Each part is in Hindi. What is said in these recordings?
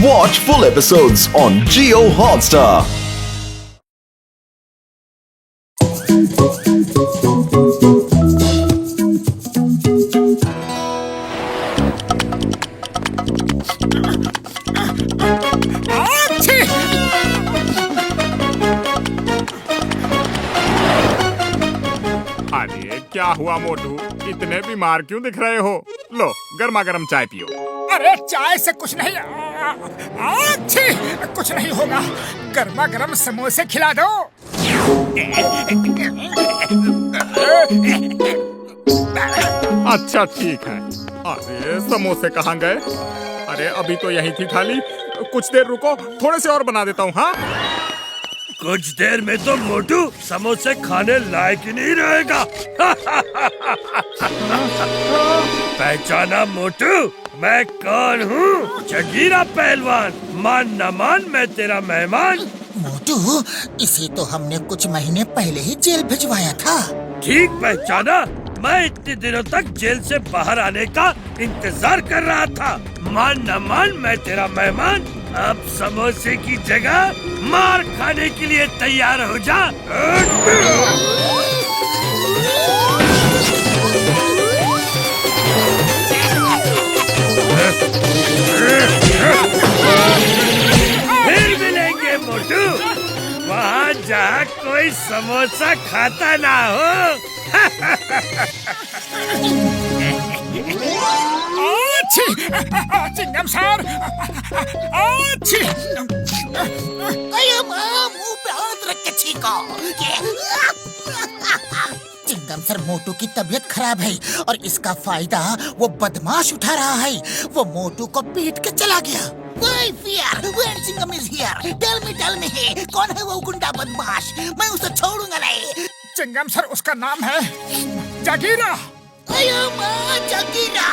Watch full episodes on Jio Hotstar. अरे क्या हुआ मोटू, इतने बीमार क्यों दिख रहे हो? लो गर्मा गर्म चाय पियो। अरे चाय से कुछ नहीं, कुछ नहीं होगा। गर्मा गर्म समोसे खिला दो। अच्छा ठीक है। अरे समोसे कहाँ गए? अरे अभी तो यही थी थाली। कुछ देर रुको, थोड़े से और बना देता हूँ। हाँ कुछ देर में तो मोटू समोसे खाने लायक ही नहीं रहेगा। पहचाना मोटू, मैं कौन हूँ? जगीरा पहलवान। मान न मान, मैं तेरा मेहमान। मोटू, इसे तो हमने कुछ महीने पहले ही जेल भिजवाया था। ठीक पहचाना, मैं इतने दिनों तक जेल से बाहर आने का इंतजार कर रहा था। मान न मान, मैं तेरा मेहमान। अब समोसे की जगह मार खाने के लिए तैयार हो जा। फिर मिलेंगे मोटू, वहाँ जहाँ कोई समोसा खाता ना हो। चिंगम सर, मुंह पे हाथ रख के छीको। चिंगम सर, मोटू की तबीयत खराब है और इसका फायदा वो बदमाश उठा रहा है। वो मोटू को पीट के चला गया। Chingam is here. Tell me, कौन है वो गुंडा बदमाश? मैं उसे छोड़ूंगा नहीं। चिंगम सर, उसका नाम है जगीरा। जगीरा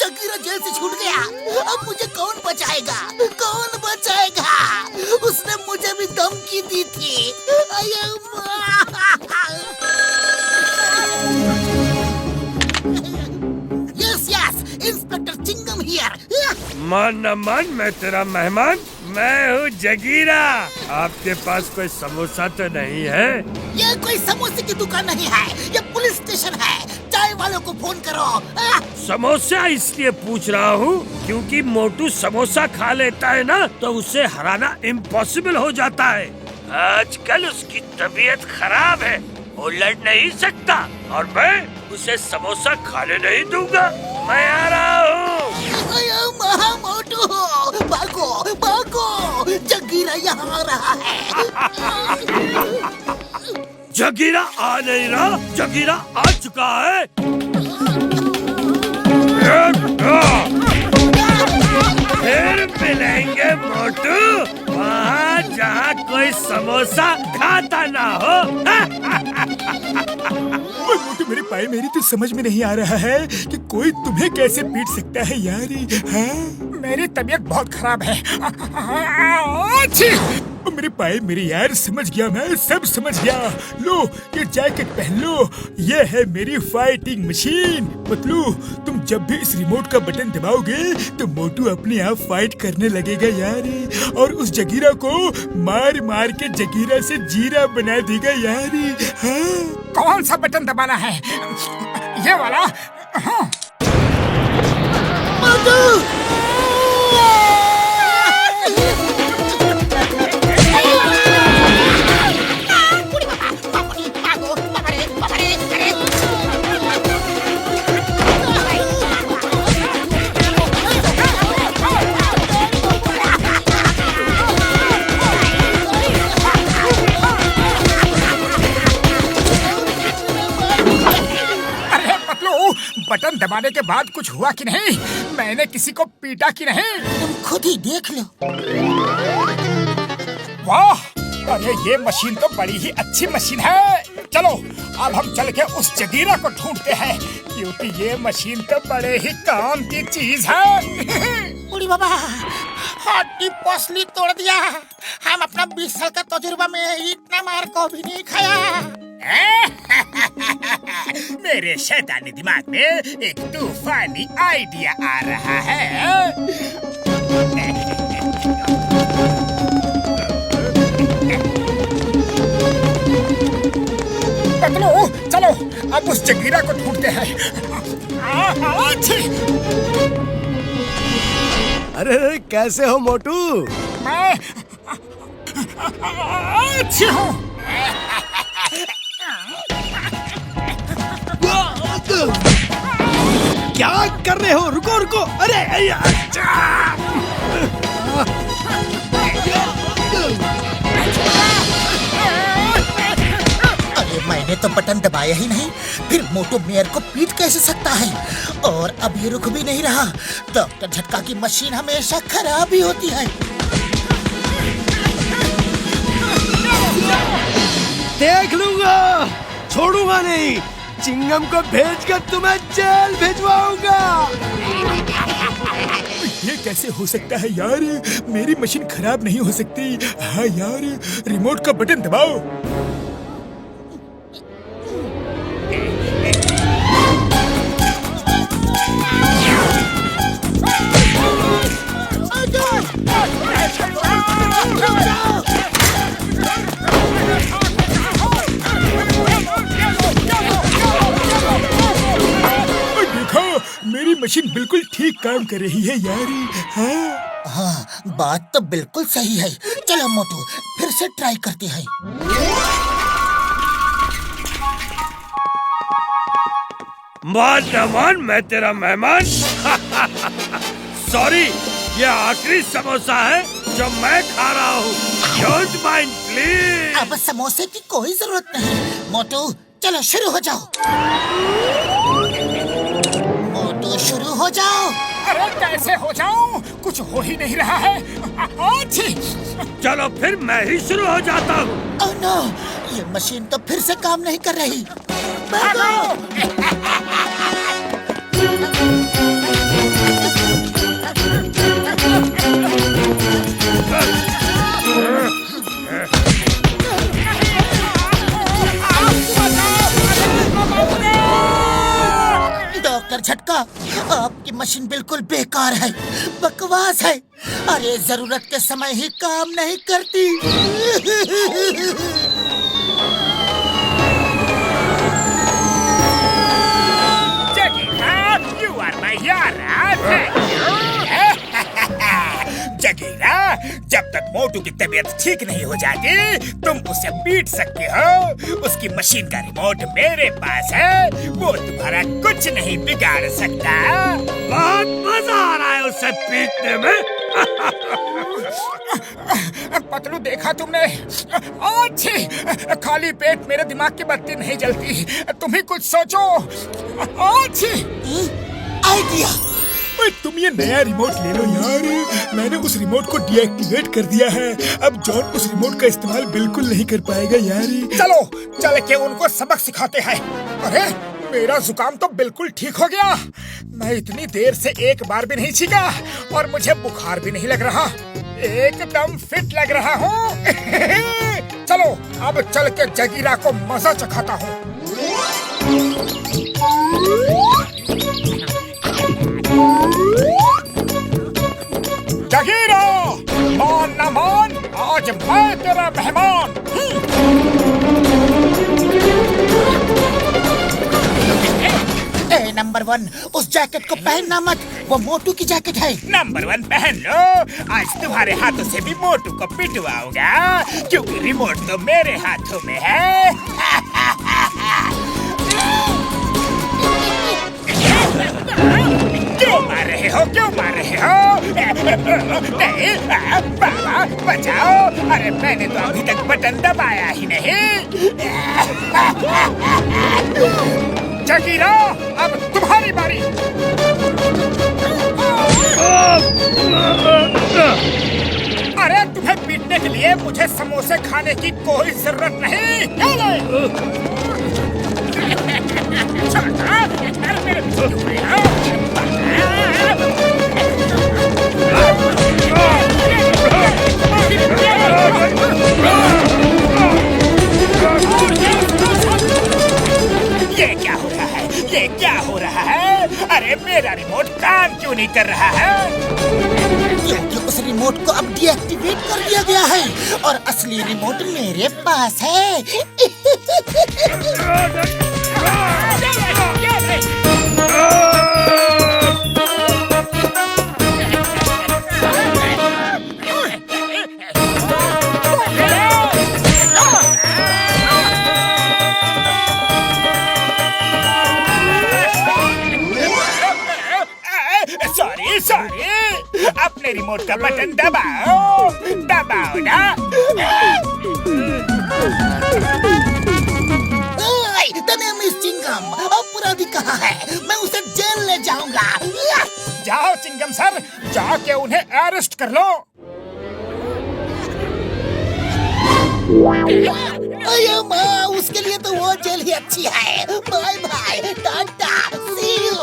जगीरा जेल से छूट गया। अब मुझे कौन बचाएगा? उसने मुझे भी धमकी दी थी। Yes, inspector Chingam here. मान न मान, मैं तेरा मेहमान। मैं हूँ जगीरा। आपके पास कोई समोसा तो नहीं है? ये कोई समोसे की दुकान नहीं है, ये पुलिस स्टेशन है। चाय वालों को फोन करो। समोसा इसलिए पूछ रहा हूँ क्योंकि मोटू समोसा खा लेता है ना, तो उसे हराना इम्पॉसिबल हो जाता है। आजकल उसकी तबीयत खराब है, वो लड़ नहीं सकता और मैं उसे समोसा खाने नहीं दूंगा। मैं आ रहा हूँ। मोटू, भागो, जगीरा यहाँ आ रहा है। जगीरा आ नहीं रहा, जगीरा आ चुका है। फिर मिलेंगे मोटू, वहाँ जहाँ कोई समोसा खाता ना हो। मोटू मेरे भाई, मेरी तो समझ में नहीं आ रहा है कि कोई तुम्हें कैसे पीट सकता है यार। मेरी तबीयत बहुत खराब है। मेरे भाई, मेरे यार, समझ गया, मैं सब समझ गया। लो ये जैकेट पहन लो, ये है मेरी फाइटिंग मशीन। पतलू, तुम जब भी इस रिमोट का बटन दबाओगे तो मोटू अपने आप फाइट करने लगेगा यार, और उस जगीरा को मार मार के जगीरा से जीरा बना देगा यार। कौन सा बटन दबाना है? ये वाला? मोटू! बटन दबाने के बाद कुछ हुआ कि नहीं? मैंने किसी को पीटा कि नहीं? तुम खुद ही देख लो। वाह, अरे ये मशीन तो बड़ी ही अच्छी मशीन है। चलो अब हम चल के उस जगीरा को ढूंढते हैं, क्योंकि ये मशीन तो बड़े ही काम की चीज है। बूढ़ी बाबा, हड्डी पसली तोड़ दिया। हम अपना 20 साल का तजुर्बा में इतना मार को भी नहीं खाया। मेरे शैतानी दिमाग में एक तूफानी आइडिया आ रहा है। अब उस जगीरा को ढूंढते हैं। अरे कैसे हो मोटू? मैं अच्छी हूँ। क्या कर रहे हो? रुको रुको। अरे अरे मैंने तो बटन दबाया ही नहीं, फिर मोटू मेयर को पीट कैसे सकता है? और अब ये रुक भी नहीं रहा। डॉक्टर झटका की मशीन हमेशा खराब ही होती है। देख लूंगा, छोड़ूंगा नहीं। चिंगम को भेजकर तुम्हें जेल भिजवाऊंगा। ये कैसे हो सकता है यार? मेरी मशीन खराब नहीं हो सकती। हाँ यार, रिमोट का बटन दबाओ। मेरी मशीन बिल्कुल ठीक काम कर रही है यार। हाँ, बात तो बिल्कुल सही है। चलो मोटू, फिर से ट्राई करते हैं। मान न मान, मैं तेरा मेहमान। सॉरी, ये आखिरी समोसा है जो मैं खा रहा हूँ। Don't mind please. अब समोसे की कोई जरूरत नहीं। मोटू चलो शुरू हो जाओ। मोटू शुरू हो जाओ। अरे कैसे हो जाऊं? कुछ हो ही नहीं रहा है। अच्छी। चलो फिर मैं ही शुरू हो जाता हूँ। ओह नो, ये मशीन तो फिर से काम नहीं कर रही। भागो! डॉक्टर झटका, आपकी मशीन बिल्कुल बेकार है, बकवास है। अरे जरूरत के समय ही काम नहीं करती। You are my hero. Jagira, जब तक मोटू की तबीयत ठीक नहीं हो जाती, तुम उसे पीट सकते हो। उसकी मशीन का रिमोट मेरे पास है, वो तुम्हारा कुछ नहीं बिगाड़ सकता। बहुत मजा आ रहा है उसे पीटने में। पतलू, देखा तुमने? अच्छी। खाली पेट मेरे दिमाग की बत्ती नहीं जलती। तुम ही कुछ सोचो। अच्छी आइडिया। तुम ये नया रिमोट ले लो यार। मैंने उस रिमोट को डीएक्टिवेट कर दिया है। अब जॉन उस रिमोट का इस्तेमाल बिल्कुल नहीं कर पाएगा यार। चलो चल के उनको सबक सिखाते हैं। अरे मेरा जुकाम तो बिल्कुल ठीक हो गया। मैं इतनी देर से एक बार भी नहीं छींका और मुझे बुखार भी नहीं लग रहा। एकदम फिट लग रहा हूँ। चलो अब चल के जगीरा को मजा चखाता हूँ। जगीरा, मान न मान, आज मैं तेरा मेहमान। नंबर 1, उस जैकेट को पहनना मत, वो मोटू की जैकेट है। नंबर 1 पहन लो। आज तुम्हारे हाथों से भी मोटू को पिटवाऊंगा, क्योंकि रिमोट तो मेरे हाथों में है। क्यों मार रहे हो? क्यों मार रहे हो? नहीं, बाबा बचाओ। अरे मैंने तो अभी तक बटन दबाया ही नहीं। जगीरा, अब तुम्हारी बारी। अरे तुम्हें पीटने के लिए मुझे समोसे खाने की कोई जरूरत नहीं। ये क्या हो रहा है? ये क्या हो रहा है? अरे मेरा रिमोट काम क्यों नहीं कर रहा है? क्योंकि उस रिमोट को अब डीएक्टिवेट कर दिया गया है और असली रिमोट मेरे पास है। अपने रिमोट का बटन दबाओ दबाओ ना। मिस चिंगम अपराधी कहाँ है? मैं उसे जेल ले जाऊंगा। जाओ चिंगम सर, जाके उन्हें अरेस्ट कर लो। अरे माँ, उसके लिए तो वो जेल ही अच्छी है। Bye bye, tata, see you.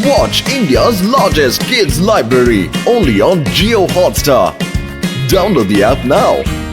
Watch India's largest kids library only on Jio Hotstar. Download the app now.